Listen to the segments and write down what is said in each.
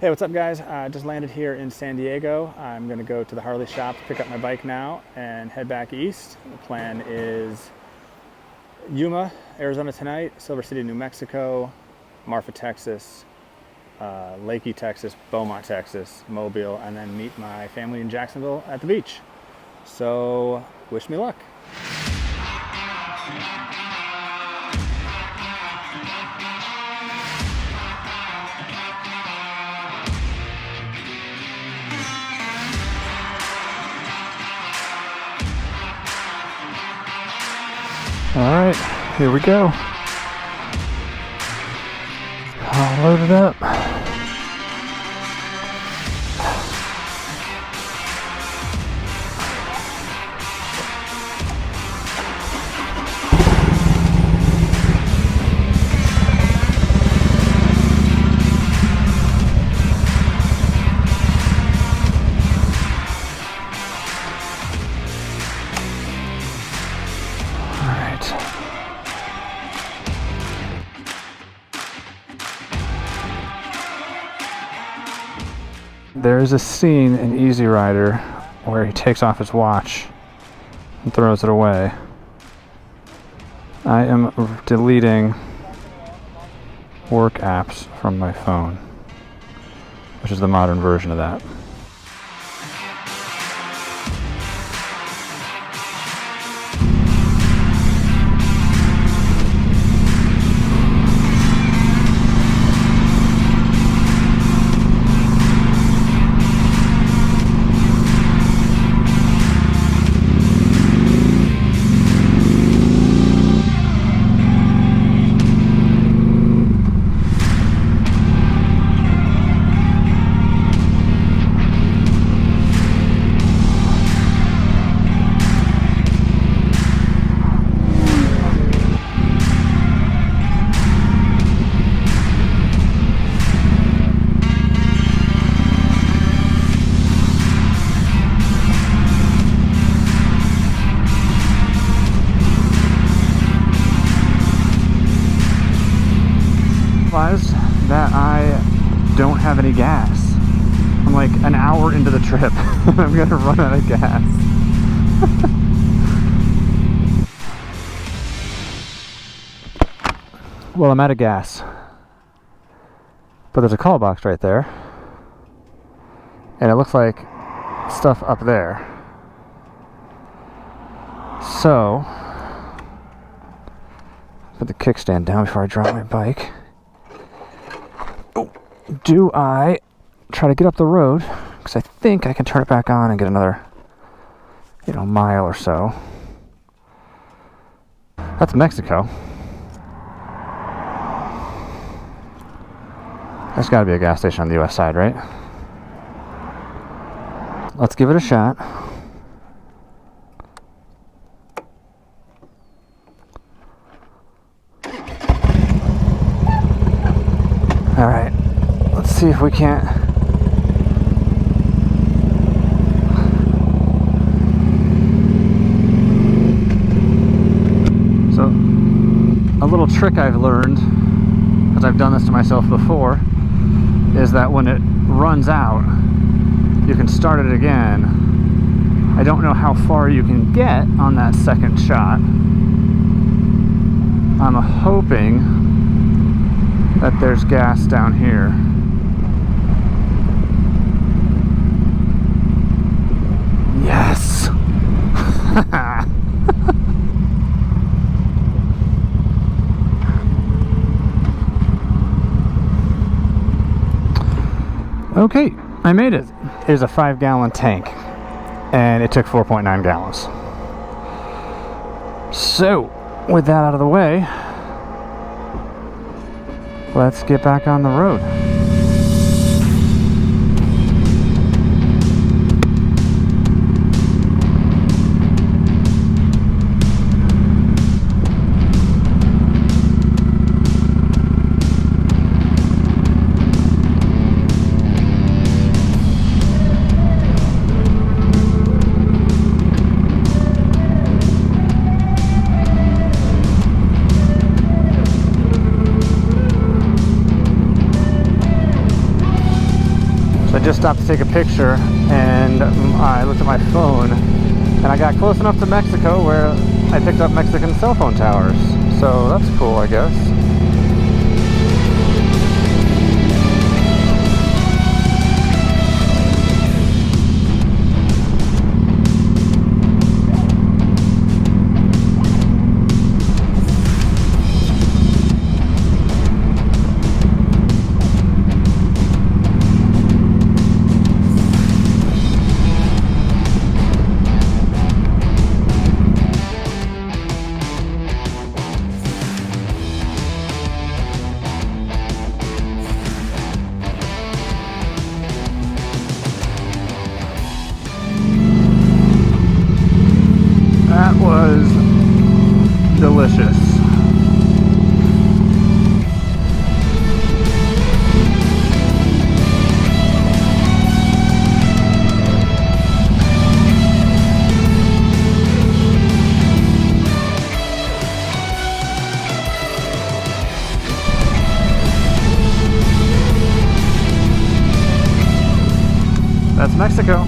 Hey, what's up guys? I just landed here in San Diego. I'm gonna go to the Harley shop, pick up my bike now, and head back east. The plan is Yuma, Arizona tonight, Silver City, New Mexico, Marfa, Texas, Lakey, Texas, Beaumont, Texas, Mobile, and then meet my family in Jacksonville at the beach. So, wish me luck. All right, here we go. All loaded up. There is a scene in Easy Rider where he takes off his watch and throws it away. I am deleting work apps from my phone, which is the modern version of that. That I don't have any gas. I'm like an hour into the trip and I'm gonna run out of gas. Well, I'm out of gas, but there's a call box right there and it looks like stuff up there. So put the kickstand down before I drop my bike. Do I try to get up the road, because I think I can turn it back on and get another, mile or so. That's Mexico. There's got to be a gas station on the US side, right? Let's give it a shot. All right. Let's see if we can't. So, a little trick I've learned, because I've done this to myself before, is that when it runs out, you can start it again. I don't know how far you can get on that second shot. I'm hoping that there's gas down here. Yes! Okay, I made it. It is a 5-gallon tank, and it took 4.9 gallons. So, with that out of the way, let's get back on the road. stopped to take a picture, and I looked at my phone, and I got close enough to Mexico where I picked up Mexican cell phone towers. So that's cool, I guess. That was delicious. That's Mexico.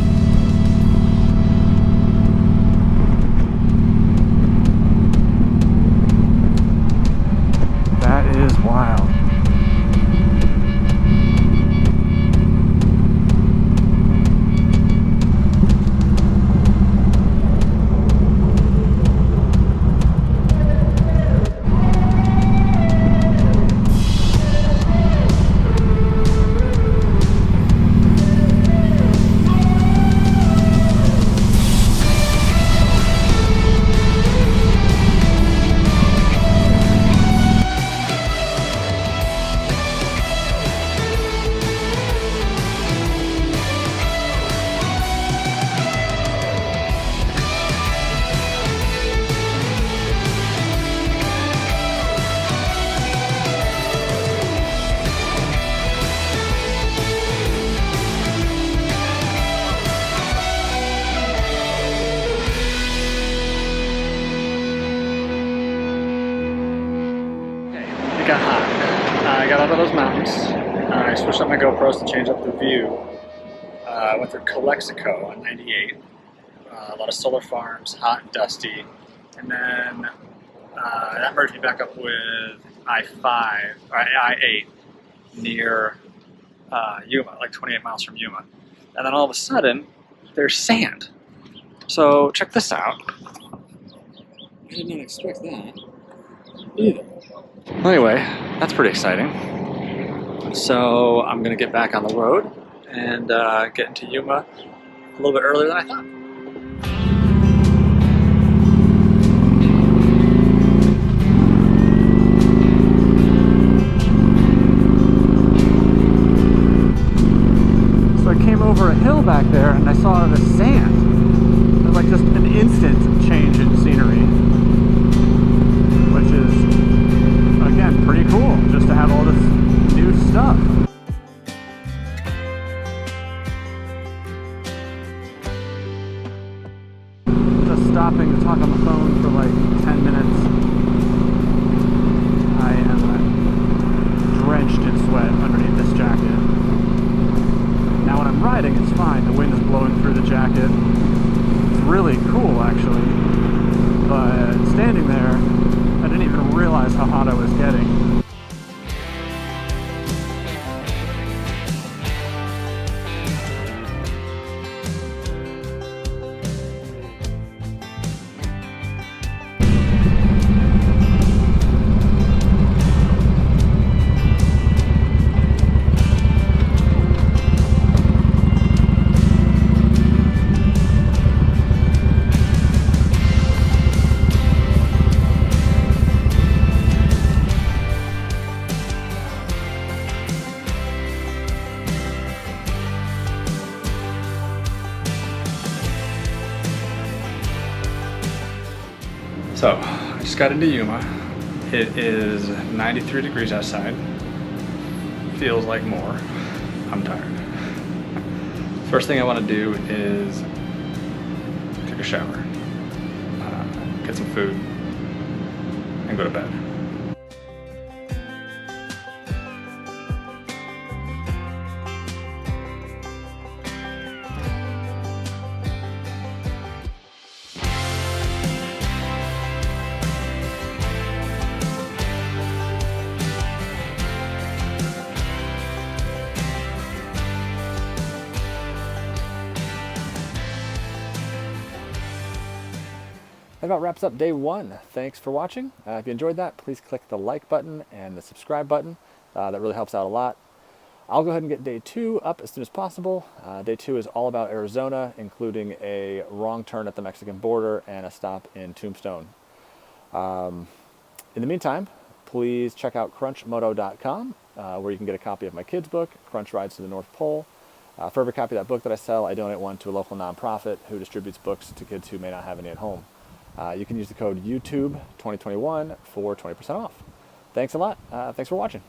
That is wild. It got hot. I got out of those mountains. I switched up my GoPros to change up the view. I went through Calexico on 98. A lot of solar farms, hot and dusty. And then that merged me back up with I-5, or I-8 near Yuma, like 28 miles from Yuma. And then all of a sudden, there's sand. So check this out. I did not expect that either. Well, anyway, that's pretty exciting. So I'm gonna get back on the road and get into Yuma a little bit earlier than I thought. So I came over a hill back there and I saw the sand. It was like just an instant change in scenery, which is, again, pretty cool just to have all this new stuff. Just stopping to talk on the phone for like 10 minutes. I am drenched in sweat underneath this jacket. Now when I'm riding, it's fine. The wind is blowing through the jacket. It's really cool, actually. But standing there, I didn't even realize how hot I was getting. So, I just got into Yuma. It is 93 degrees outside. Feels like more. I'm tired. First thing I want to do is take a shower, get some food, and go to bed. That about wraps up day 1. Thanks for watching. If you enjoyed that, please click the like button and the subscribe button. That really helps out a lot. I'll go ahead and get day 2 up as soon as possible. Day 2 is all about Arizona, including a wrong turn at the Mexican border and a stop in Tombstone. In the meantime, please check out crunchmoto.com, where you can get a copy of my kids' book, Crunch Rides to the North Pole. For every copy of that book that I sell, I donate one to a local nonprofit who distributes books to kids who may not have any at home. You can use the code YouTube2021 for 20% off. Thanks a lot. Thanks for watching.